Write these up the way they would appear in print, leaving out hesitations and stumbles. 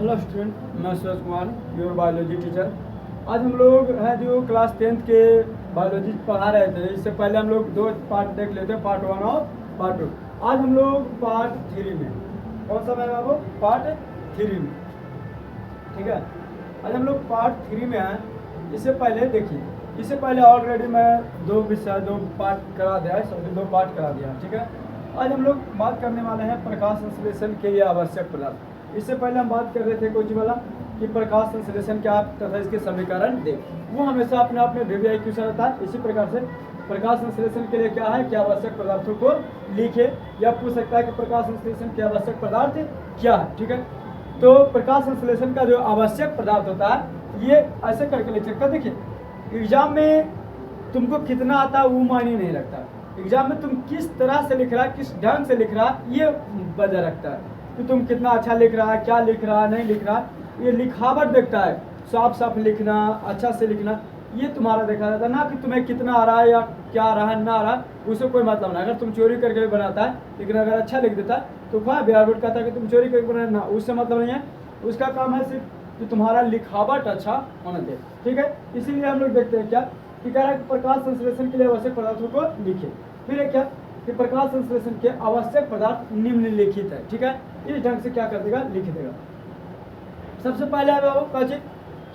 Hello student, मैं Suraj Kumar, your biology teacher. आज हम लोग हैं जो क्लास 10th के बायोलॉजी पढ़ा रहे थे। इससे पहले हम लोग दो पार्ट देख लेते हैं, पार्ट 1 और पार्ट 2। आज हम लोग पार्ट 3 में, कौन सा है बाबू? पार्ट 3 में, ठीक है। आज हम लोग पार्ट 3 में हैं। इससे पहले देखिए, इससे पहले ऑलरेडी मैं दो पार्ट करा दिया है, सॉरी 2 पार्ट करा दिया, ठीक है। आज हम लोग बात करने वाले हैं प्रकाश संश्लेषण के लिए आवश्यक पदार्थ। इससे पहले हम बात कर रहे थे कोई वाला कि प्रकाश संश्लेषण क्या तथा इसके समीकरण दे। वो हमेशा अपने आप में वीवीआई क्वेश्चन रहता है। इसी प्रकार से प्रकाश संश्लेषण के लिए क्या है, क्या आवश्यक पदार्थों को लिखे, या पूछ सकता है कि प्रकाश संश्लेषण के आवश्यक पदार्थ क्या है, ठीक है। तो प्रकाश संश्लेषण का जो आवश्यक पदार्थ होता है, ये ऐसे करके लिख सकता है। देखिए, एग्जाम में तुमको कितना आता है वो मायने नहीं रखता। एग्जाम में तुम किस तरह से लिख रहा है, किस ढंग से लिख रहा है, ये वजह रखता है कि तुम कितना अच्छा लिख रहा है, क्या लिख रहा है, नहीं लिख रहा है। ये लिखावट देखता है, साफ साफ लिखना, अच्छा से लिखना, ये तुम्हारा देखा जाता है ना कि तुम्हें कितना आ रहा है या क्या आ रहा है, ना आ रहा है, उससे कोई मतलब नहीं। अगर तुम चोरी करके भी बनाता है, लेकिन अगर अच्छा लिख देता है तो वह बिहार बोर्ड कहता है कि तुम चोरी करके बनाना, ना, उससे मतलब नहीं है। उसका काम है सिर्फ कि तुम्हारा लिखावट अच्छा होना चाहिए, ठीक है। इसीलिए हम लोग देखते हैं क्या कि कह रहा है कि प्रकाश संश्लेषण के लिए आवश्यक पदार्थों को लिखे। फिर है क्या कि प्रकाश संश्लेषण के आवश्यक पदार्थ निम्नलिखित है, ठीक है। इस ढंग से क्या कर देगा, लिख देगा। सबसे पहले है वो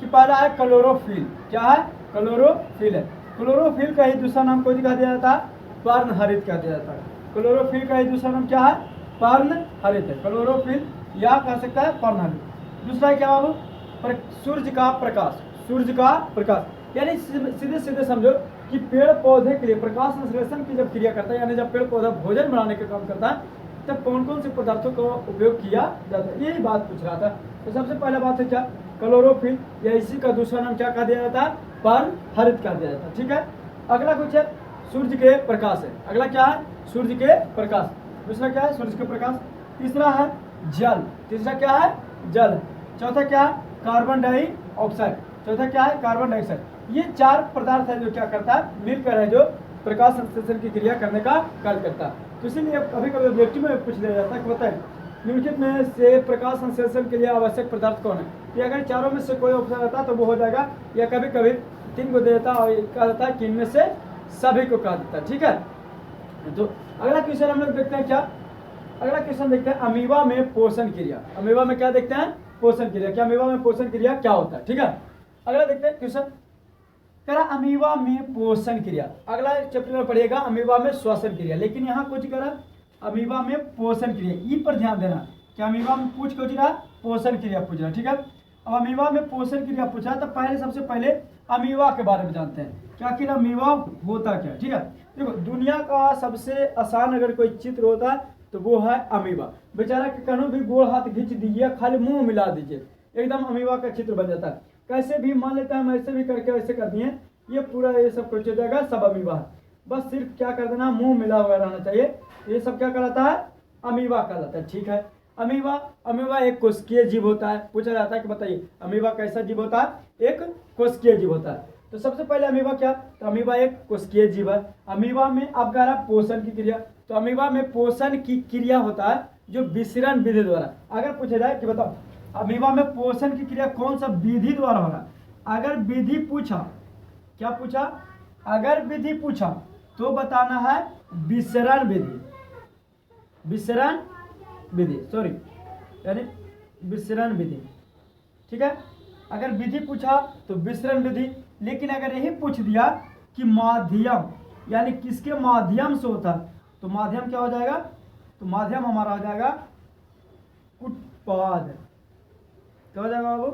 कि पहला है क्लोरोफिल। क्या है? क्लोरोफिल है। क्लोरोफिल का ही दूसरा नाम को दिखा दिया जाता है, पर्णहरित कह दिया जाता है। क्लोरोफिल का ही दूसरा नाम क्या है? पर्णहरित है। क्लोरोफिल या कह सकता है पर्णहरित। दूसरा है क्या बाबू? सूर्य का प्रकाश। सूर्य का प्रकाश यानी सीधे सीधे समझो कि पेड़ पौधे के लिए प्रकाश संश्लेषण की जब क्रिया करता है, यानी जब पेड़ पौधा भोजन बनाने का काम करता है, तब कौन कौन से पदार्थों का उपयोग किया जाता है, यही बात पूछ रहा था। तो सबसे पहला बात है क्या? क्लोरोफिल, या इसी का दूसरा नाम क्या कहा दिया जाता है? पर्णहरित कहा दिया जाता है, ठीक है। अगला कुछ है सूर्य के प्रकाश है। अगला क्या है? सूर्य के प्रकाश। दूसरा क्या है? सूर्य के प्रकाश। तीसरा है जल। तीसरा क्या है? जल। चौथा क्या है? Carbon dioxide. चौथा क्या है? Carbon dioxide. ये 4 पदार्थ है जो क्या करता है, मिलकर है जो प्रकाश संश्लेषण की क्रिया करने का कार्य करता है। तो इसीलिए कभी कभी ऑब्जेक्टिव में पूछ लिया जाता है कि बताएं निम्नलिखित में से प्रकाश संश्लेषण के लिए आवश्यक पदार्थ कौन है। कि अगर चारों में से कोई ऑप्शन रहता तो वो हो जाएगा, या कभी कभी 3 को दे देता और कहा जाता है कि इनमें से सभी को कहा देता है, ठीक है। तो अगला क्वेश्चन हम लोग देखते हैं क्या? अगला क्वेश्चन देखते हैं अमीबा में पोषण क्रिया। अमीबा में क्या देखते हैं? पोषण क्रिया। क्या अमीबा में पोषण क्रिया क्या होता है, ठीक है। अगला देखते हैं क्वेश्चन करा अमीबा में पोषण क्रिया। अगला चैप्टर में पढ़िएगा अमीबा में श्वसन क्रिया, लेकिन यहाँ कुछ करा अमीबा में पोषण क्रिया, ई पर ध्यान देना कि अमीबा में पूछ कुछ रहा, पोषण क्रिया पूछ रहा, ठीक है। अब अमीबा में पोषण क्रिया पूछा तो सबसे पहले अमीबा के बारे में जानते हैं कि आखिर अमीबा होता क्या, ठीक है। देखो, दुनिया का सबसे आसान अगर कोई चित्र होता है तो वो है अमीबा। बेचारा के कहीं भी गोड़ हाथ खींच दीजिए, खाली मुंह मिला दीजिए, एकदम अमीबा का चित्र बन जाता है। कैसे भी मान लेते हैं हम, ऐसे भी करके ऐसे कर दिए, ये पूरा ये सब कुछ हो जाएगा, सब अमीबा है। बस सिर्फ क्या कर देना, मुंह मिला हुआ रहना चाहिए। ये सब क्या कहलाता है? अमीबा कहलाता है, ठीक है। अमीबा एक कोशिकीय जीव होता है। पूछा जाता है कि बताइए अमीबा कैसा जीव होता है? एक कोशिकीय जीव होता है। तो सबसे पहले अमीबा क्या? तो अमीबा एक कोशिकीय जीव है। अमीबा में अब कह रहा पोषण की क्रिया, तो अमीबा में पोषण की क्रिया होता है जो विसरण विधि द्वारा। अगर पूछा जाए कि बताओ अमीबा में पोषण की क्रिया कौन सा विधि द्वारा हो रहा है, अगर विधि पूछा, क्या पूछा? अगर विधि पूछा तो बताना है विसरण विधि। विसरण विधि, सॉरी, यानी विसरण विधि, ठीक है। अगर विधि पूछा तो विसरण विधि। लेकिन अगर यही पूछ दिया कि माध्यम, यानी किसके माध्यम से होता है, तो माध्यम क्या हो जाएगा? तो माध्यम हमारा हो जाएगा उत्पाद। क्या हो जाएगा बाबू?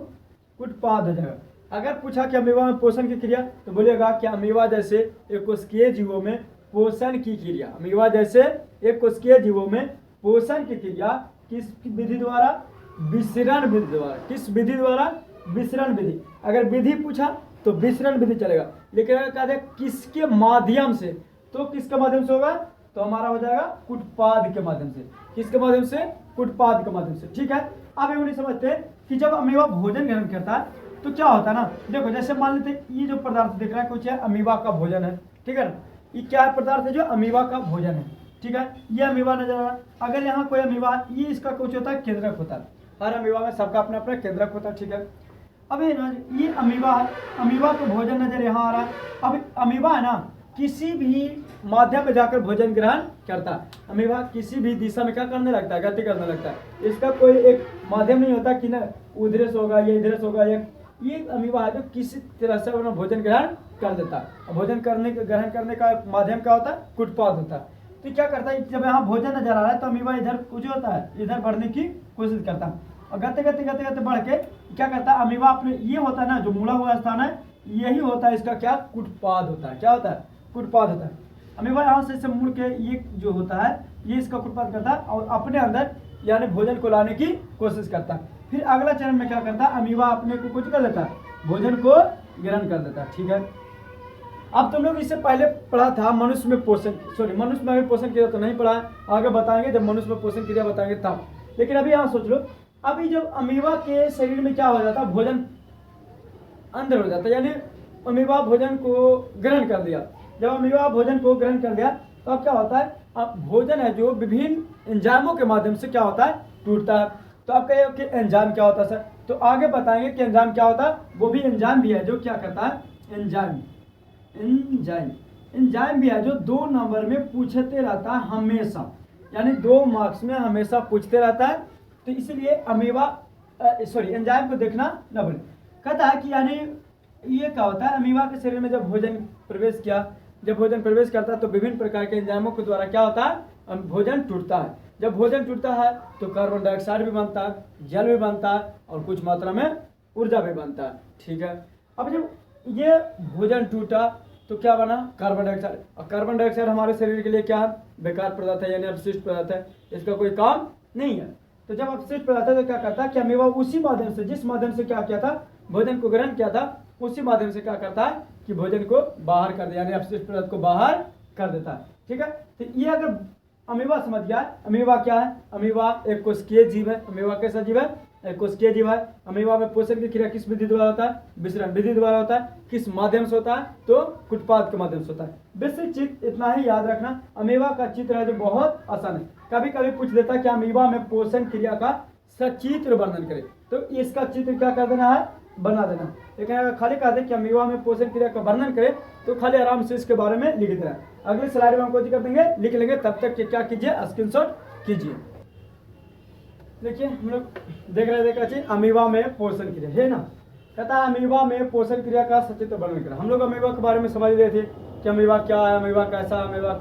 उत्पाद हो जाएगा। अगर पूछा कि अमीबा में पोषण की क्रिया, तो बोलिएगा कि अमीबा जैसे एक कोशिकीय जीवों में पोषण की क्रिया, अमीबा जैसे एक कोशिकीय जीवों में पोषण की क्रिया किस विधि द्वारा? विसरण विधि द्वारा। किस विधि द्वारा? विसरण विधि। अगर विधि पूछा तो विसरण विधि चलेगा, लेकिन अगर कहा किसके माध्यम से, तो किसके माध्यम से होगा? तो हमारा हो जाएगा उत्पाद के माध्यम से। किसके माध्यम से? उत्पाद के माध्यम से, ठीक है। अब ये नहीं समझते कि जब अमीबा भोजन ग्रहण करता है तो क्या होता है ना। देखो, जैसे मान लेते ये जो पदार्थ दिख रहा है कुछ है अमीबा का भोजन है, ठीक है ना। ये क्या पदार्थ है? जो अमीबा का भोजन है, ठीक है। ये अमीबा नजर आ रहा है। अगर यहाँ कोई अमीबा, ये इसका कुछ होता है केंद्रक होता है। हर अमीबा में सबका अपना अपना केंद्रक होता है, ठीक है। अब ये ना ये अमीबा है, अमीबा को भोजन नजर यहाँ आ रहा है। अब अमीबा है ना किसी भी माध्यम में जाकर भोजन ग्रहण करता है। अमीबा किसी भी दिशा में क्या करने लगता है, गति करने लगता है। इसका कोई एक माध्यम नहीं होता कि ना उधर से होगा या इधर से होगा, ये अमीबा है जो किसी तरह से अपना भोजन ग्रहण कर देता है। भोजन ग्रहण करने का माध्यम क्या होता है, कुटपाद होता है। तो क्या करता है, जब यहाँ भोजन नजर आ रहा है तो अमीबा इधर कुछ होता है, इधर बढ़ने की कोशिश करता है और गते गते गते गते बढ़ के क्या करता है, अमीबा अपने ये होता है ना जो मुड़ा हुआ स्थान है, यही होता है इसका क्या, कुटपाद होता है। क्या होता है, कुटपाद होता है। अमीबा यहाँ से मुड़ के ये जो होता है ये इसका कुटपाद करता है और अपने अंदर यानी भोजन को लाने की कोशिश करता है। फिर अगला चरण में क्या करता है, अमीबा अपने को कुछ कर देता है, भोजन को ग्रहण कर देता है, ठीक है। अब तुम लोग इससे पहले पढ़ा था मनुष्य में पोषण, मनुष्य में पोषण क्रिया तो नहीं पढ़ा है, आगे बताएंगे जब मनुष्य में पोषण क्रिया बताएंगे तब। लेकिन अभी यहाँ सोच लो, अभी जब अमीबा के शरीर में क्या हो जाता है, भोजन अंदर हो जाता है, यानी अमीबा भोजन को ग्रहण कर लिया। जब अमीबा भोजन को ग्रहण कर लिया तो अब क्या होता है, अब भोजन है जो विभिन्न एंजाइमों के माध्यम से क्या होता है, टूटता है। तो आप कहे कि एंजाइम क्या होता है सर, तो आगे बताएंगे कि एंजाइम क्या होता है। वो भी एंजाइम भी है जो क्या करता है, एंजाइम भी है जो 2 नंबर में पूछते रहता है हमेशा, यानी 2 मार्क्स में हमेशा पूछते रहता है। तो इसीलिए अमीबा एंजाइम को देखना न भूलें। कहता है कि यानी ये क्या होता है, अमीबा के शरीर में जब भोजन प्रवेश किया, जब भोजन प्रवेश करता है तो विभिन्न प्रकार के एंजाइमों के द्वारा क्या होता है, भोजन टूटता है। जब भोजन टूटता है तो कार्बन डाइऑक्साइड भी बनता है, जल भी बनता है और कुछ मात्रा में ऊर्जा भी बनता है, ठीक है। अब जब ये भोजन टूटा तो क्या बना, कार्बन डाइऑक्साइड। और कार्बन डाइऑक्साइड हमारे शरीर के लिए क्या है, बेकार पदार्थ है, यानी अपशिष्ट पदार्थ है, इसका कोई काम नहीं है। तो जब अपशिष्ट पदार्थ है तो क्या करता है कि अमीबा उसी माध्यम से, जिस माध्यम से क्या किया था, भोजन को ग्रहण किया था, उसी माध्यम से क्या करता है कि भोजन को बाहर कर दिया, यानी अपशिष्ट पदार्थ को बाहर कर देता है, ठीक है। तो ये अगर अमीबा समझ गया, अमीबा क्या है, अमीबा एक कोशिकीय जीव है। अमीबा कैसा जीव है, एक कोशिकीय जीव है। अमीबा में पोषण की क्रिया किस विधि द्वारा होता है, विसरण विधि द्वारा होता है। किस माध्यम से होता है, तो कुटपाद के माध्यम से होता है। बेसिक चीज इतना ही याद रखना, अमीबा का चित्र है जो बहुत आसान है। कभी कभी पूछ देता है कि अमीबा में पोषण क्रिया का सचित्र वर्णन करे, तो इसका चित्र क्या कर देना है, बना देना। लेकिन अगर खाली कहा दे कि अमीबा में पोषण क्रिया का वर्णन करे तो खाली आराम से इसके बारे में लिख देना। अगले स्लाइड में हम कोशिश कर देंगे, लिख लेंगे, तब तक क्या कीजिए, स्क्रीनशॉट कीजिए। देखिए हम लोग देख रहे थे अमीबा में पोषण क्रिया है ना, कहता है अमीबा में पोषण क्रिया का सचित्र वर्णन करें। हम लोग अमीबा के बारे में समझ रहे थे कि अमीबा क्या है, अमीबा कैसा, अमीबा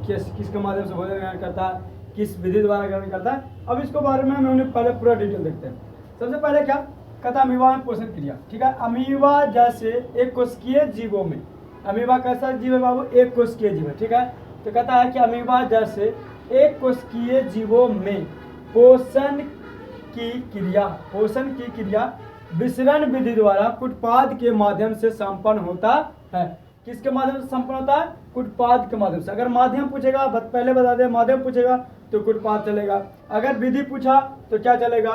किसके माध्यम से भोजन ग्रहण करता है, किस विधि द्वारा ग्रहण करता है। अब इसके बारे में हम उन्हें पहले पूरा डिटेल देखते हैं। सबसे पहले क्या कहता है, अमीबा में पोषण क्रिया, ठीक है। अमीबा जैसे एक कोशिकीय जीवों में, अमीबा कैसा जीव है बाबू, एक कोशिकीय जीव है, ठीक है। तो कहता है कि अमीबा जैसे एक कोशिकीय जीवों में पोषण की क्रिया विसरण विधि द्वारा कुटपाद के माध्यम से संपन्न होता है। किसके माध्यम से संपन्न होता है, कुटपाद के माध्यम से। अगर माध्यम पूछेगा, पहले बता दें, माध्यम पूछेगा तो कुटपाद चलेगा, अगर विधि पूछा तो क्या चलेगा,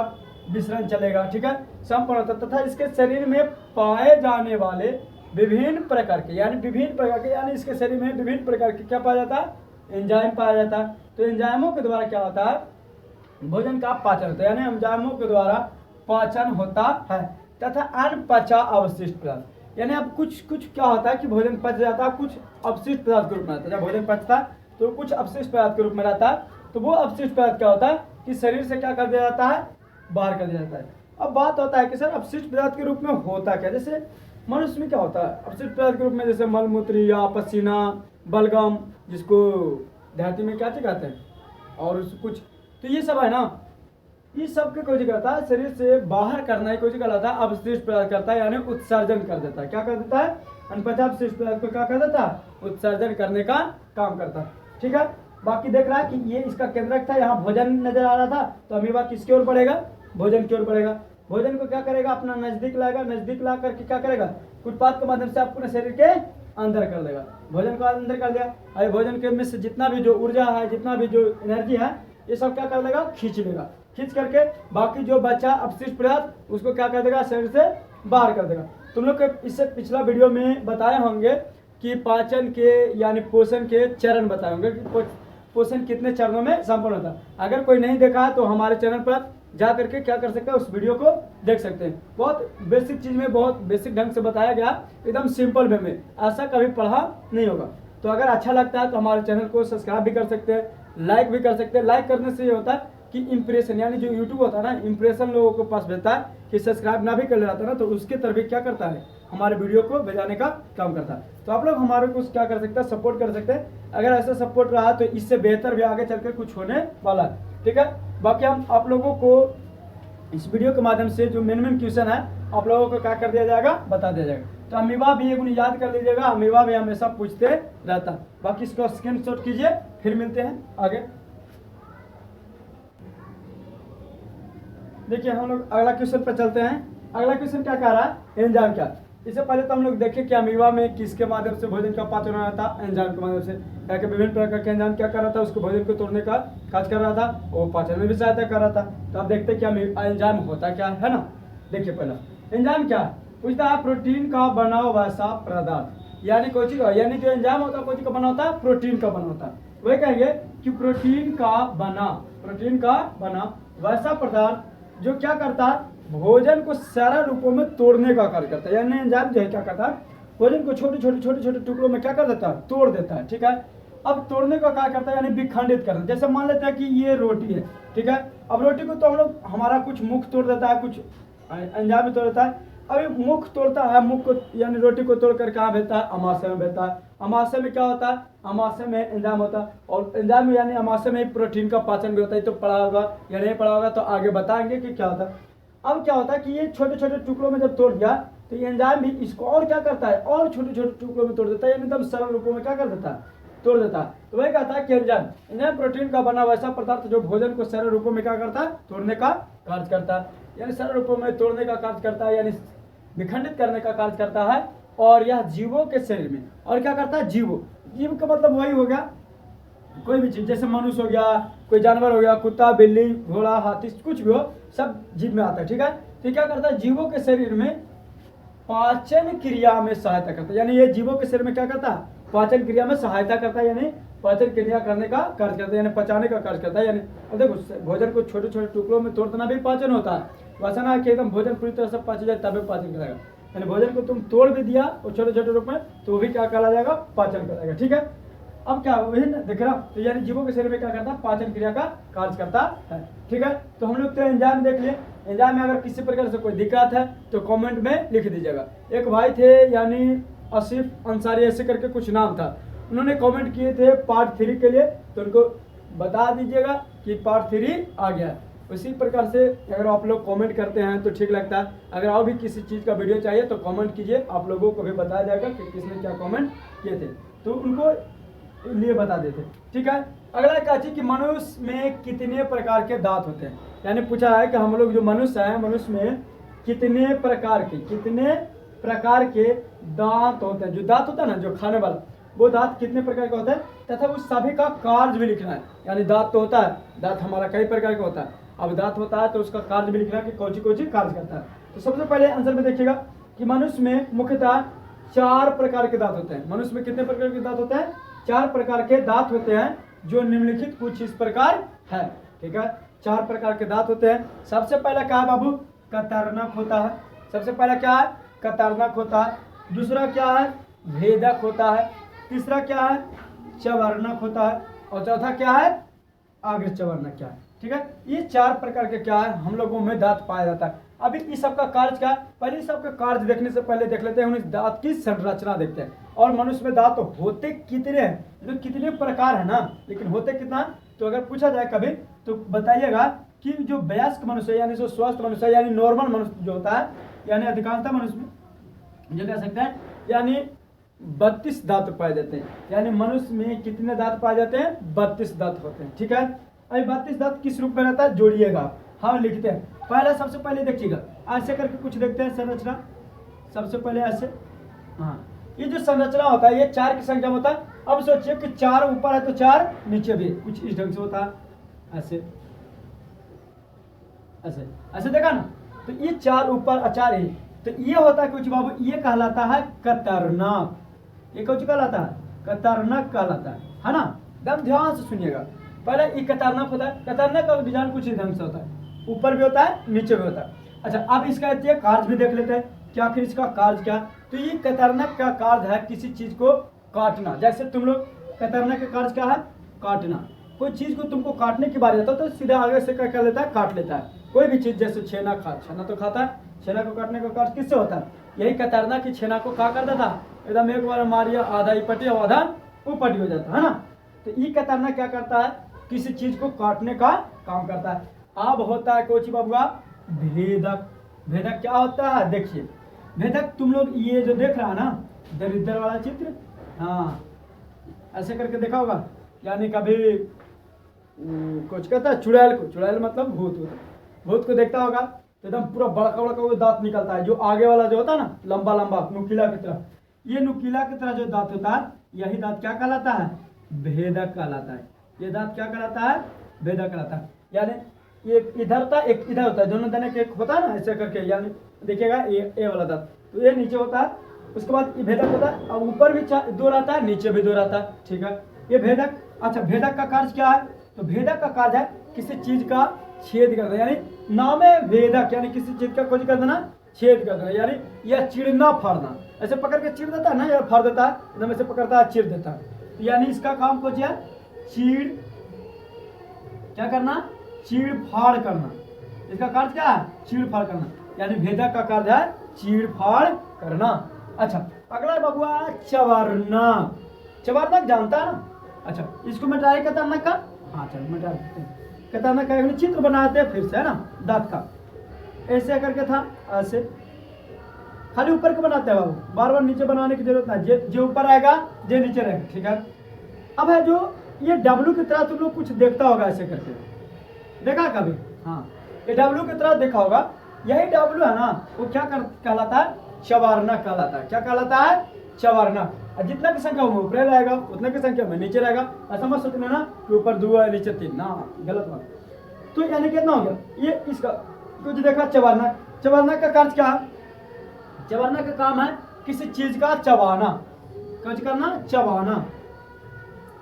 विसरण चलेगा, ठीक है। संपन्न होता तथा इसके शरीर में पाए जाने वाले विभिन्न प्रकार के, यानी इसके शरीर में विभिन्न प्रकार के क्या पाया जाता है, एंजाइम पाया जाता है। तो एंजाइमों के द्वारा क्या होता है, भोजन का पाचन होता है, यानी एंजाइमों के द्वारा पाचन होता है तथा अनपचा अवशिष्ट पदार्थ, यानी अब कुछ क्या होता है कि भोजन पच जाता है, कुछ अपशिष्ट पदार्थ के रूप में रहता है। जब भोजन पचता है तो कुछ अपशिष्ट पदार्थ के रूप में रहता है, तो वो अपशिष्ट पदार्थ क्या होता है कि शरीर से क्या कर दिया जाता है, बाहर कर दिया जाता है। अब बात होता है कि सर अपशिष्ट पदार्थ के रूप में होता क्या, जैसे मनुष्य में क्या होता है अपशिष्ट पदार्थ के रूप में, जैसे मलमूत्र या पसीना, बलगम, जिसको देहाती में क्या कहते हैं, और कुछ, तो ये सब है ना, ये सब के कोई करता है शरीर से बाहर करना ही कोई कहलाता है अपशिष्ट पदार्थ करता है, यानी उत्सर्जन कर देता है। क्या कर देता है, अनपचा अपशिष्ट पदार्थ को क्या कर देता है, उत्सर्जन करने का काम करता है, ठीक है। बाकी देख रहा है कि ये इसका केंद्रक था, यहाँ भोजन नजर आ रहा था, तो अमीबा किसकी ओर बढ़ेगा, भोजन की ओर बढ़ेगा। भोजन को क्या करेगा, अपना नजदीक लाएगा, नजदीक ला करके क्या करेगा, कुटपाद के माध्यम से अपने शरीर के अंदर कर देगा। भोजन को अंदर कर दिया, अरे भोजन के में से जितना भी जो ऊर्जा है, जितना भी जो एनर्जी है, ये सब क्या कर लेगा, खींच लेगा। खींच करके बाकी जो बचा अपशिष्ट पदार्थ उसको क्या कर देगा, शरीर से बाहर कर देगा। तुम लोग के इससे पिछला वीडियो में बताए होंगे कि पाचन के यानी पोषण के चरण बताए होंगे कि पोषण कितने चरणों में संपन्न होता है। अगर कोई नहीं देखा है तो हमारे चैनल पर जा करके क्या कर सकते हैं, उस वीडियो को देख सकते हैं। बहुत बेसिक चीज़ में बहुत बेसिक ढंग से बताया गया, एकदम सिंपल वे में, ऐसा कभी पढ़ा नहीं होगा। तो अगर अच्छा लगता है तो हमारे चैनल को सब्सक्राइब भी कर सकते हैं, लाइक भी कर सकते हैं। लाइक करने से ये होता है कि इंप्रेशन, यानी जो यूट्यूब होता है ना, इंप्रेशन लोगों के पास भेजता है कि सब्सक्राइब ना भी कर लेता है ना, तो उसके तरफ भी क्या करता है, हमारे वीडियो को भेजाने का काम करता है। तो आप लोग हमारे को क्या कर सकते हैं, सपोर्ट कर सकते हैं। अगर ऐसा सपोर्ट रहा तो इससे बेहतर भी आगे चलकर कुछ होने वाला है, ठीक है। बाकी हम आप लोगों को इस वीडियो के माध्यम से जो मेन क्वेश्चन है आप लोगों को क्या कर दिया जाएगा, बता दिया जाएगा। तो अमीबा भी एक याद कर लीजिएगा, अमीबा भी हमेशा पूछते रहता। बाकी इसको स्क्रीनशॉट कीजिए, फिर मिलते हैं आगे। देखिए हम लोग अगला क्वेश्चन पर चलते हैं। अगला क्वेश्चन क्या कह रहा है, एंजाइम क्या। इससे पहले तो हम लोग देखें कि अमीबा में किसके माध्यम से भोजन का पाचन हो रहा था, एंजाइम के माध्यम से। क्या कि विभिन्न प्रकार के एंजाइम क्या कर रहा था, उसको भोजन को तोड़ने का कार्य कर रहा था, और पाचन में भी सहायता कर रहा था। तो आप देखते हैं कि एंजाइम होता क्या है ना। देखिए पहला एंजाइम क्या है, पूछता है प्रोटीन का बना वैसा पदार्थ, यानी कोई चीज, यानी जो एंजाइम होता है कोई चीज का बना होता है, प्रोटीन का बना होता है। वही कहेंगे कि प्रोटीन का बना वैसा पदार्थ जो क्या करता है, भोजन को सारा रूपों में तोड़ने का कार्य करता है। यानी एंजाइम जो है क्या करता है, भोजन को छोटे छोटे टुकड़ों में क्या कर देता है, तोड़ देता है, ठीक है। अब तोड़ने का कार्य करता है, यानी विखंडित करता है। जैसे मान लेते हैं कि ये रोटी है, ठीक है। अब रोटी को तो हम लोग हमारा कुछ मुख तोड़ देता है, कुछ एंजाइम में तोड़ देता है। अभी मुख तोड़ता है, मुख को यानी रोटी को तोड़कर कहाँ भेजता है, अमाशय में भेजता है। अमाशय में क्या होता है, अमाशय में एंजाइम होता है, और एंजाइम यानी अमाशय में प्रोटीन का पाचन भी होता है। तो पढ़ा होगा या नहीं पढ़ा होगा तो आगे बताएंगे कि क्या होता है। अब क्या होता है कि ये छोटे छोटे टुकड़ों में जब तोड़ दिया तो ये एंजाइम भी इसको और क्या करता है, और छोटे छोटे टुकड़ों में तोड़ देता है, यानी एकदम सरल रूपों में क्या कर देता है, तोड़ देता है। तो वही कहता है कि एंजाइम प्रोटीन का बना वैसा पदार्थ जो भोजन को सरल रूपों में क्या करता है, तोड़ने का कार्य करता है। यानी सरल रूपों में तोड़ने का कार्य करता है, यानी विखंडित करने का कार्य करता है। और यह जीवों के शरीर में, और क्या करता है, जीव का मतलब वही हो गया कोई भी चीज, जैसे मनुष्य हो गया, कोई जानवर हो गया, कुत्ता बिल्ली घोड़ा हाथी कुछ भी हो, सब जीव में आता है, ठीक है। तो क्या करता है, जीवों के शरीर में पाचन क्रिया में सहायता करता है। यानी ये जीवों के शरीर में क्या करता है, पाचन क्रिया में सहायता करता है, यानी पाचन क्रिया करने का कार्य करता है, यानी पचाने का कार्य करता है। यानी अब देखो भोजन को छोटे छोटे टुकड़ों में तोड़ना भी पाचन होता है, वैसा ना कि एकदम भोजन पूरी तरह से पच जाए तभी पाचन करेगा। यानी भोजन को तुम तोड़ भी दिया और छोटे छोटे रूप में तो वो भी क्या कहा जाएगा, पाचन कराएगा, ठीक है। अब क्या वही ना दिख रहा, तो यानी जीवों के शरीर में क्या करता है, पाचन क्रिया का कार्य करता है, ठीक है। तो हम लोग तो एंजाइम देख लिए। एंजाइम में अगर किसी प्रकार से कोई दिक्कत है तो कमेंट में लिख दीजिएगा। एक भाई थे यानी आसिफ अंसारी ऐसे करके कुछ नाम था, उन्होंने कमेंट किए थे पार्ट 3 के लिए, तो उनको बता दीजिएगा कि पार्ट 3 आ गया। उसी प्रकार से अगर आप लोग कमेंट करते हैं तो ठीक लगता है। अगर और भी किसी चीज़ का वीडियो चाहिए तो कमेंट कीजिए, आप लोगों को भी बताया जाएगा कि किसने क्या कमेंट किए थे, तो उनको लिए बता देते, ठीक है। अगला क्या चीज कि मनुष्य में कितने प्रकार के दांत होते हैं, यानी पूछा है कि हम लोग जो मनुष्य हैं, मनुष्य में कितने प्रकार के दांत होते हैं। जो दांत होता है ना, जो खाने वाला, वो दांत कितने प्रकार का होता है, तथा उस सभी का कार्य भी लिखना है। यानी दांत तो होता है, दांत हमारा कई प्रकार का होता है। अब दांत होता है तो उसका कार्य भी लिखना है कि कौन सी कार्य करता है। तो सबसे पहले आंसर में देखिएगा कि मनुष्य में मुख्यतः 4 प्रकार के दांत होते हैं। मनुष्य में कितने प्रकार के दांत होते हैं, 4 प्रकार के दांत होते हैं, जो निम्नलिखित कुछ इस प्रकार है, ठीक है। 4 प्रकार के दांत होते हैं। सबसे पहला क्या है बाबू, कतरनक होता है। सबसे पहला क्या है, कतरनक होता है। दूसरा क्या है, भेदक होता है। तीसरा क्या है, चवर्णक होता है। और चौथा क्या है, अग्र चवर्णक क्या है, ठीक है। ये 4 प्रकार के क्या है, हम लोगों में दांत पाया जाता है। अभी इस सब का कार्य क्या है, पहले इस सब का कार्य देखने से पहले देख लेते हैं उन्हें दांत की संरचना देखते हैं। और मनुष्य में दांत होते कितने हैं, जो कितने प्रकार है ना, लेकिन होते कितना, तो अगर पूछा जाए कभी तो बताइएगा कि जो वयस्क मनुष्य यानी जो स्वस्थ मनुष्य यानी नॉर्मल मनुष्य जो होता है, यानी अधिकांशतः मनुष्य में जो कह सकते हैं, यानी 32 दांत पाए जाते हैं। यानी मनुष्य में कितने दांत पाए जाते हैं, 32 दांत होते हैं, ठीक है। अभी 32 दांत किस रूप में रहता है, जोड़िएगा, हम लिखते हैं। पहले सबसे पहले देखिएगा, ऐसे करके कुछ देखते हैं संरचना। सबसे पहले ऐसे, हाँ, ये जो संरचना होता है ये 4 की संख्या में होता है। अब सोचिए कि 4 ऊपर है तो 4 नीचे भी कुछ इस ढंग से होता है, ऐसे ऐसे ऐसे देखा ना। तो ये 4 ऊपर 4 है, तो ये होता है कुछ बाबू, ये कहलाता है कतरनक। ये कुछ कहलाता है, कतरनक कहलाता है ना। एकदम ध्यान से सुनिएगा। पहले ये कतरनक होता है, कतरनक का डिजाइन कुछ इस ढंग से होता है, ऊपर भी होता है नीचे भी होता है। अच्छा, अब इसका कार्य भी देख लेते हैं कि आखिर इसका कार्य क्या है। तो ये कतरनक का कार्य है किसी चीज को काटना। जैसे तुम लोग कतरनक का कार्य क्या है, काटना। कोई चीज को तुमको काटने की बात आता है तो सीधा आगे से क्या कर लेता है, काट लेता है। कोई भी चीज, जैसे छेना छेना तो खाता है, छेना को काटने का कार्य किससे होता है, यही कतरना की छेना को क्या करता था, एकदम एक बार मारिया आधा ही पटी आधा ऊपटी हो जाता है ना। तो ये कतरना क्या करता है, किसी चीज को काटने का काम करता है। अब होता है कोची बाबुआ भेदक। भेदक क्या होता है, देखिए भेदक तुम लोग ये जो देख रहा है ना दरिद्र वाला चित्र, हाँ ऐसे करके देखा होगा। यानी कभी कुछ कहता है चुड़ैल को, चुड़ैल मतलब भूत होता है, भूत को देखता होगा तो एकदम पूरा बड़का बड़का वो दांत निकलता है, जो आगे वाला जो होता है ना लंबा लंबा नुकीला की तरह, ये नुकीला की तरह जो दांत होता है यही दांत क्या कहलाता है, भेदक कहलाता है। ये दांत क्या कहलाता है, भेदक कहलाता है। यानी एक इधर था एक इधर होता है, दोनों दाने के एक होता है ना ऐसे करके, यानी देखिएगा ये वाला दांत, तो ये नीचे होता है, उसके बाद ये भेदक होता है, और ऊपर भी दो रहता है नीचे भी दो रहता है, ठीक है ये भेदक। अच्छा, भेदक का कार्य क्या है, तो भेदक का कार्य है किसी चीज का छेद कर देना, यानी नाम है भेदक, यानी किसी चीज का कुछ कर देना, छेद कर देना, यानी यह चिड़ना फाड़ना। ऐसे पकड़ के चिड़ देता है ना, यह फाड़ देता है, एकदम ऐसे पकड़ता है चिड़ देता है, तो यानी इसका काम कुछ है चीड़ क्या करना, चीड़ फाड़ करना। इसका कार्य क्या है, चीड़ फाड़ करना, यानी भेदक का कार्य है चीड़ फाड़ करना। अच्छा, अगला बाबुआ चवर्णक। चवर्णक जानता है ना, अच्छा इसको मिटाए कतरनक का, हाँ चलो मिटा देते हैं। कतरनक का एक चित्र बनाते हैं फिर से, है ना, दांत का ऐसे करके था, ऐसे खाली ऊपर का बनाते हैं बाबू, बार बार नीचे बनाने की जरूरत नहीं, जो ऊपर आएगा जो नीचे रहेगा, ठीक है। अब है जो ये डब्लू की तरह तुम लोग कुछ देखता होगा ऐसे करके, देखा कभी, हाँ ये डब्लू की तरह देखा होगा, यही डब्लू है ना वो क्या कहलाता है, चवर्णक कहलाता है। क्या कहलाता है, चवर्णक। जितना की संख्या में ऊपर रहेगा उतना की संख्या में नीचे रहेगा, ऐसा मत सोचना ना कि ऊपर 2 है नीचे 3, ना गलत बात। तो यानी कितना हो गया, ये इसका कुछ देखा चवर्णक। चवर्णक का कार्य क्या है, चवर्णक का काम है किसी चीज का चबाना, कुछ करना चबाना,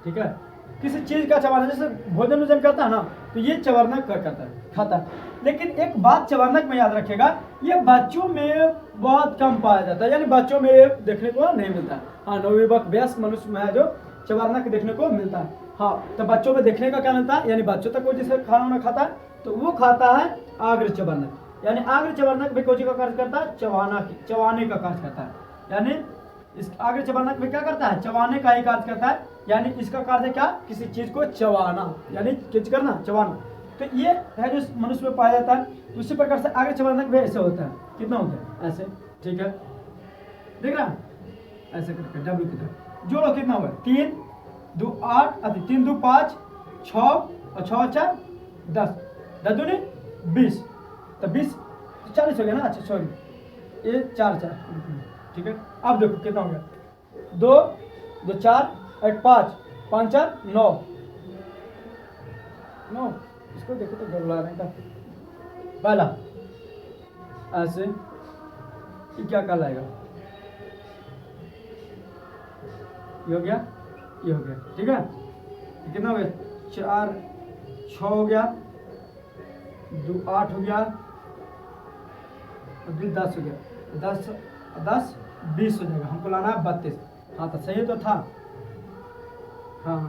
ठीक है, किसी चीज का चबाना। जैसे भोजन वोजन करता है ना तो ये चवर्णक करता है, खाता है। लेकिन एक बात चवर्णक में याद रखेगा, ये बच्चों में बहुत कम पाया जाता है, यानी बच्चों में देखने को नहीं मिलता है। हाँ, नवयुवक वयस्क मनुष्य में है जो चवर्णक देखने को मिलता है। हाँ, तो बच्चों में देखने का क्या मिलता है, यानी बच्चों तक वो जैसे खाना वाना खाता है तो वो खाता है आग्र चवर्णक, यानी आग्र चवर्णक भी कोची का कार्य करता है, चवाने का कार्य करता है। यानी इस आग्र चवर्णक में क्या करता है, चबाने का ही कार्य करता है, यानी इसका कार्य क्या, किसी चीज को चबाना, यानी किच करना, चबाना। तो ये है जो मनुष्य में पाया जाता है। तो उसी प्रकार से आग्र चवर्णक भी ऐसे होता है, कितना होता है ऐसे, ठीक है, देख रहा ऐसे करके डब्ल्यू की तरह जोड़ो, कितना हुआ 3 2 8 3 2 5 6 और 6 4 10, 10 दूनी 20, तो 20 40 हो गया ना। अच्छा सॉरी, ये 4 4, ठीक है। अब देखो कितना हो गया, 2 2 4 8 5 5 4 9 9। इसको देखो तो गड़बड़ा रहे का पहला ऐसे, ये क्या कहलाएगा, ये हो गया, ये हो गया, ठीक है। कितना हो गया, 4 6 हो गया, 2 8 हो गया, 2 10 हो गया, 10 10 20 हो जाएगा, हमको लाना है 32। हाँ तो सही तो था, हाँ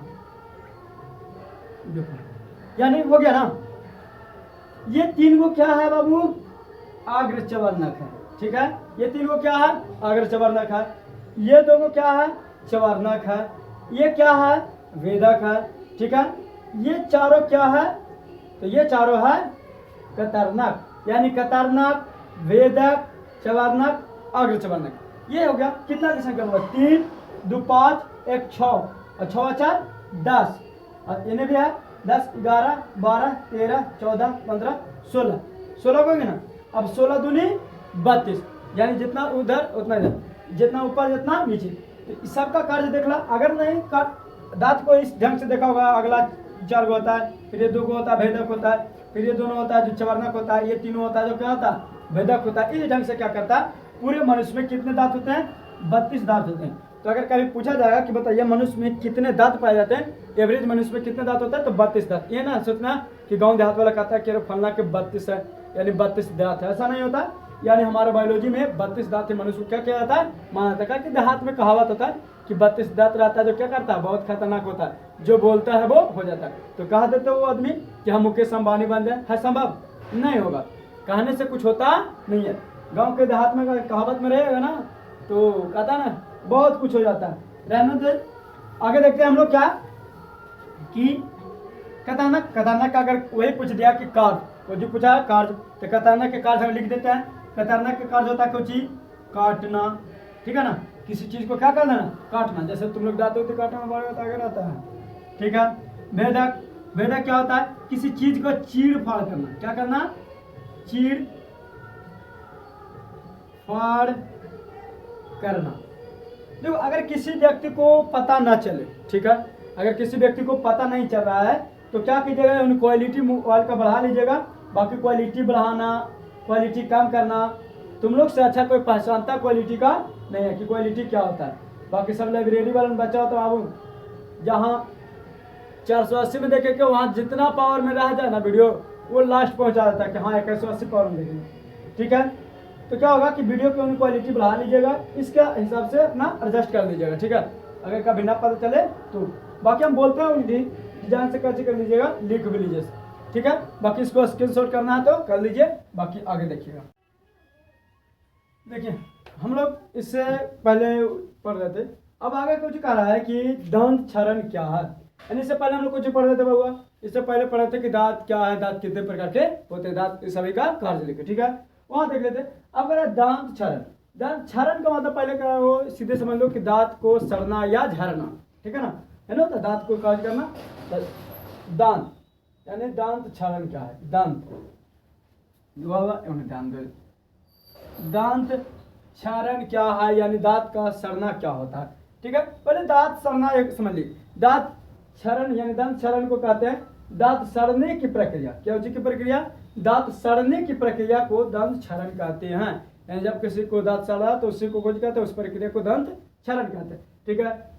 देखो यानी हो गया ना। ये 3 गो क्या है बाबू, आग्र चवर्णक है, ठीक है। ये 3 गो क्या है, आग्र चवर्णक है। ये 2 गो क्या है, चवर्णक है। ये क्या है, वेदक है, ठीक है। ये चारों क्या है, तो ये चारों है कतरनक, यानी कतरनक, वेदक, चवर्णक, आग्र चवर्णक। ये हो गया, कितना की संख्या हुआ, 3 2 5 1 6 और 6 4 10, और इन्हें भी है 10 11 12 13 14 15 16 16 होंगे ना। अब 16 दूनी 32, यानी जितना उधर उतना इधर, जितना ऊपर जितना नीचे। तो सबका कार्य देख ला, अगर नहीं दांत को इस ढंग से देखा होगा, अगला 4 गो होता है, फिर ये 2 गो होता है भेदक होता है, फिर ये दोनों होता है जो चवर्णक होता है, ये तीनों होता है जो क्या होता है, भेदक होता है। इस ढंग से क्या करता है, पूरे मनुष्य में कितने दांत होते हैं, 32 दांत होते हैं। तो अगर कभी पूछा जाएगा कि बताइए मनुष्य में कितने दांत पाए जाते हैं, एवरेज मनुष्य में कितने दांत होता है, तो 32 दांत। ये ना सोचना कि गांव देहात वाला कहता है कि फलना के 32 है यानी 32 दांत है, ऐसा नहीं होता। यानी हमारे बायोलॉजी में 32 दांत मनुष्य को क्या किया जाता है, माना जाता है। कि देहात में कहावत होता है कि 32 दांत रहता है जो क्या करता है, बहुत खतरनाक होता है, जो बोलता है वो हो जाता है। तो कहा देते वो आदमी कि हम मुकेश अंबानी बन जाए, है संभव नहीं होगा, कहने से कुछ होता नहीं है। गांव के देहात में कहावत में रहेगा ना तो कहता ना बहुत कुछ हो जाता है। रहने दे, आगे देखते हैं हम लोग क्या कि खतरनाक खतरनाक का अगर वही पूछ दिया कि कार्य, वो जो पूछा है कार्य, तो खतरनाक के कार्य हम लिख देते हैं। खतरनाक के कार्य होता है कोई चीज काटना, ठीक है ना, किसी चीज को क्या कर देना, काटना। जैसे तुम लोग दांत होते काटने में बड़ा आगे रहता है, ठीक है। भेदक, भेदक क्या होता है, किसी चीज को चीड़ फाड़ करना, क्या करना, चीड़ फाड़ करना। देखो अगर किसी व्यक्ति को पता ना चले, ठीक है, अगर किसी व्यक्ति को पता नहीं चल रहा है तो क्या कीजिएगा, उन क्वालिटी मोबाइल का बढ़ा लीजिएगा। बाकी क्वालिटी बढ़ाना, क्वालिटी कम करना, तुम लोग से अच्छा कोई पहचानता क्वालिटी का नहीं है कि क्वालिटी क्या होता है। बाकी सब लाइब्रेरी वाला में बचा हो तो बाबू जहाँ 480 में देखे के वहाँ जितना पावर में रह जाए ना वीडियो, वो लास्ट पहुँचा देता है कि हाँ 180 पावर में देखेंगे, ठीक है। तो क्या होगा कि वीडियो की क्वालिटी बढ़ा लीजिएगा, इसके हिसाब से अपना एडजस्ट कर लीजिएगा, ठीक है। अगर कभी ना पता चले तो बाकी हम बोलते हैं डिजाइन से कैसे कर लीजिएगा, लिख भी लीजिए, ठीक है। बाकी इसको स्क्रीनशॉट करना है तो कर लीजिए, बाकी आगे देखिएगा। देखिए हम लोग इससे पहले पढ़ रहे थे, अब आगे कुछ कह रहा है कि दंत क्षरण क्या है। यानी इससे पहले हम लोग कुछ पढ़ रहे थे बाबा, इससे पहले पढ़े थे कि दांत क्या है, दांत कितने प्रकार के होते हैं, दांत सभी का कार्य लिखे, ठीक है, वहां देख लेते। अब कह रहा है दांत क्षरण। दांत क्षरण का मतलब पहले क्या हो, सीधे समझ लो कि दांत को सड़ना या झरना, ठीक है ना, है ना, तो दांत को काज करना। दांत यानी दांत क्षरण क्या है, दांत दांत क्षरण क्या है, यानी दांत का सड़ना क्या होता है, ठीक है। पहले दांत सड़ना एक समझ ली, दांत क्षरण यानी दांत क्षरण को कहते हैं दांत सड़ने की प्रक्रिया। क्या होती है प्रक्रिया, दांत सड़ने की प्रक्रिया को दंत क्षरण कहते हैं। यानी जब किसी को दांत सड़ा तो उसी को कुछ कहते हैं, उस प्रक्रिया को दंत क्षरण कहते हैं, ठीक है।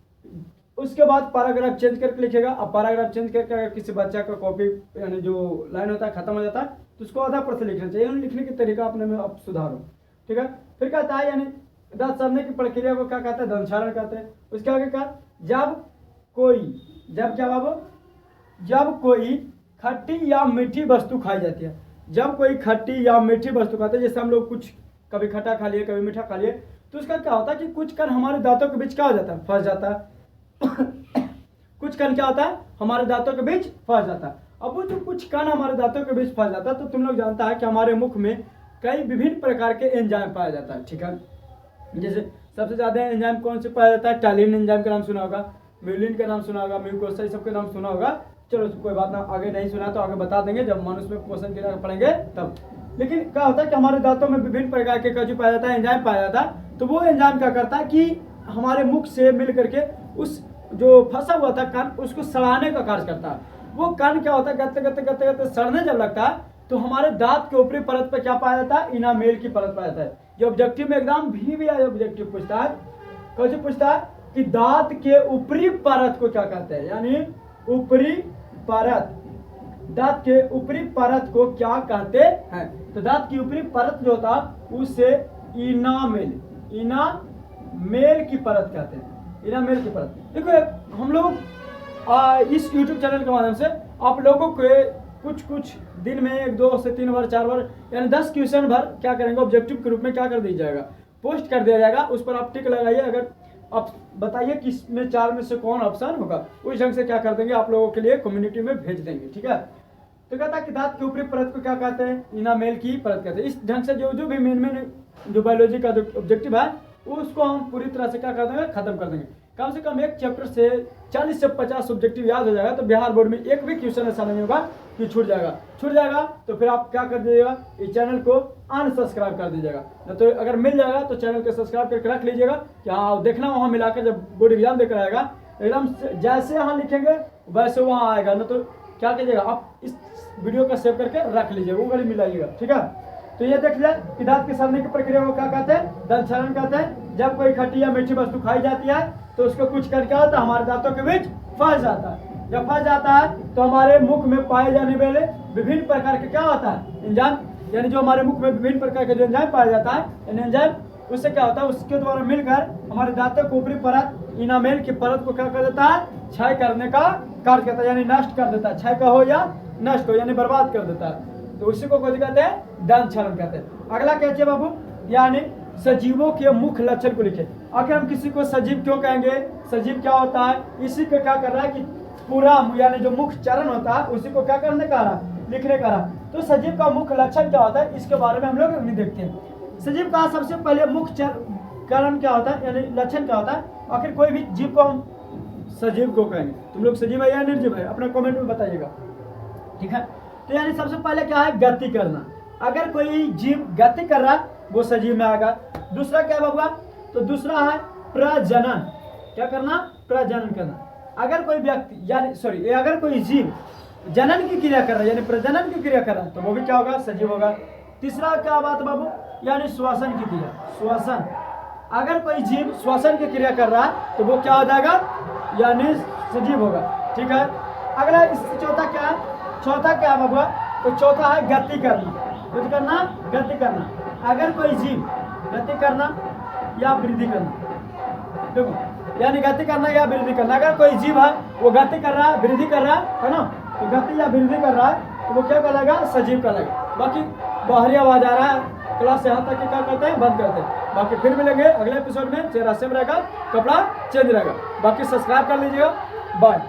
उसके बाद पैराग्राफ चेंज करके लिखेगा। अब पैराग्राफ चेंज करके अगर किसी बच्चा का कॉपी यानी जो लाइन होता है खत्म हो जाता है तो उसको आधा प्रश्न लिखना चाहिए, लिखने की तरीका अपने में आप सुधारो, ठीक है। फिर कहता है यानी दांत सड़ने की प्रक्रिया को क्या कहते हैं, दंत क्षरण कहते हैं। उसके आगे कहा जब क्या बाबू, जब कोई खट्टी या मीठी वस्तु खाई जाती है, जब कोई खट्टी या मीठी वस्तु खाते हैं, जैसे हम लोग कुछ कभी खट्टा खा लिए कभी मीठा खा लिए, तो उसका क्या होता है कि कुछ कण हमारे दांतों के बीच क्या हो जाता है, फंस जाता है। कुछ कण क्या होता है, हमारे दांतों के बीच फंस जाता है। अब वो जो कुछ कण हमारे दांतों के बीच फंस जाता है, तो तुम लोग जानता है कि हमारे मुख में कई विभिन्न प्रकार के एंजाइम पाया जाता है, ठीक है। जैसे सबसे ज्यादा एंजाइम कौन से पाया जाता है, टैलिन एंजाइम का नाम सुना होगा, म्यूलिन का नाम सुना होगा, म्यूकोसा सबके नाम सुना होगा। चलो कोई बात ना, आगे नहीं सुना तो आगे बता देंगे जब मनुष्य में क्वेश्चन क्लियर पढ़ेंगे तब। लेकिन क्या होता है कि हमारे दांतों में विभिन्न प्रकार के कजू पाया जाता है, एंजाइम पाया जाता है। तो वो एंजाइम क्या करता है कि हमारे मुख से मिल करके उस जो फंसा हुआ था कण उसको सड़ाने का कार्य करता है। वो कण क्या होता है, गत्ते गत्ते गत्ते गत्ते सड़ने जब लगता है तो हमारे दांत के ऊपरी परत पर क्या पाया जाता है, इनामेल की परत पाया जाता है। जो ऑब्जेक्टिव में एग्जाम भी ऑब्जेक्टिव पूछता है, कैसे पूछता है कि दांत के ऊपरी परत को क्या कहते हैं, यानी ऊपरी परत, दांत के ऊपरी परत को क्या कहते हैं। तो दांत की ऊपरी परत जो होता है उसे इनामेल की परत कहते हैं, इनामेल की परत। देखो हम लोग इस YouTube चैनल के माध्यम से आप लोगों के कुछ दिन में 1 2 से 3 बार 4 बार यानी 10 क्वेश्चन भर क्या करेंगे, ऑब्जेक्टिव के रूप में क्या कर दिया जाएगा, पोस्ट कर दिया जाएगा। उस पर आप टिक लगाइए, अगर आप बताइए कि इसमें 4 में से कौन ऑप्शन होगा, उस ढंग से क्या कर देंगे आप लोगों के लिए कम्युनिटी में भेज देंगे, ठीक है। तो कहता है कि दांत की ऊपरी परत को क्या कहते हैं, इनामेल की परत कहते हैं। इस ढंग से जो भी मेन जो बायोलॉजी का जो ऑब्जेक्टिव है उसको हम पूरी तरह से क्या कर देंगे, खत्म कर देंगे। कम से कम एक चैप्टर से 40 से 50 ऑब्जेक्टिव याद हो जाएगा तो बिहार बोर्ड में एक भी क्वेश्चन ऐसा नहीं होगा कि छूट जाएगा। तो फिर आप क्या कर दीजिएगा, इस चैनल को अनसब्सक्राइब कर दीजिएगा। न तो अगर मिल जाएगा तो चैनल को सब्सक्राइब करके रख लीजिएगा कि हाँ देखना वहाँ मिलाकर जब बोर्ड एग्जाम देकर आएगा एकदम जैसे यहाँ लिखेंगे वैसे वहाँ आएगा। न तो क्या कीजिएगा, आप इस वीडियो का सेव करके रख लीजिएगा, वो घड़ी मिलाइएगा, ठीक है। तो ये देख लिया कि दांत के सड़ने की प्रक्रिया को क्या कहते हैं, दंत क्षरण कहते हैं। जब कोई खट्टी या मीठी वस्तु खाई जाती है तो उसको कुछ कर क्या होता है, हमारे दांतों के बीच फंस जाता है। जब फंस जाता है तो हमारे मुख में पाए जाने वाले विभिन्न प्रकार के क्या होता है, एंजाइम, यानी जो हमारे मुख में विभिन्न प्रकार के जो एंजाइम पाया जाता है, एंजाइम, उससे क्या होता है, उसके द्वारा मिलकर हमारे दांतों की ऊपरी परत, इनामेल की परत को क्या कर देता है, क्षय करने का कार्य करता है, यानी नष्ट कर देता है। क्षय का हो या नष्ट हो, यानी बर्बाद कर देता है। तो उसी को कहते हैं दंत क्षरण कहते हैं। अगला क्या है बाबू, यानी सजीवों के मुख्य लक्षण को लिखे। आखिर हम किसी को सजीव क्यों कहेंगे, सजीव क्या होता है, इसी को क्या कर रहा है कि पूरा यानी जो मुख्य चरण होता है उसी को क्या करने का रहा, लिखने का रहा। तो सजीव का मुख्य लक्षण क्या होता है, इसके बारे में हम लोग नहीं देखते हैं। सजीव का सबसे पहले मुख्य कारण क्या होता है, यानी लक्षण क्या होता है, आखिर कोई भी जीव को हम सजीव को कहेंगे। तुम लोग सजीव है या निर्जीव है, अपना कमेंट में बताइएगा, ठीक है। तो यानी सबसे पहले क्या है, गति करना। अगर कोई जीव गति कर रहा है वो सजीव में आएगा। दूसरा क्या होगा, तो दूसरा है प्रजनन। क्या करना, प्रजनन करना। अगर कोई व्यक्ति यानी अगर कोई जीव जनन की क्रिया कर रहा है, यानी प्रजनन की क्रिया कर रहा है, तो वो भी क्या होगा, सजीव होगा। तीसरा क्या बात बाबू, यानी श्वसन की क्रिया, श्वसन। अगर कोई जीव श्वसन की क्रिया कर रहा है तो वो क्या हो जाएगा, यानी सजीव होगा, ठीक है। अगला इससे चौथा क्या है, चौथा क्या बाबू, तो चौथा है गति करना। कुछ करना, गति करना। अगर कोई जीव गति करना या वृद्धि करना, देखो, यानी गति करना या वृद्धि करना। अगर कोई जीव है वो गति कर रहा है, वृद्धि कर रहा है ना, तो गति या वृद्धि कर रहा है तो वो क्या कहलाएगा, सजीव कहलाएगा। बाकी बाहरी आवाज आ रहा है, क्लास यहाँ तक क्या करते हैं, बंद करते हैं। बाकी फिर मिलेंगे अगले एपिसोड में, चेहरा सेम रहेगा, कपड़ा चेंज रहेगा। बाकी सब्सक्राइब कर लीजिएगा, बाय।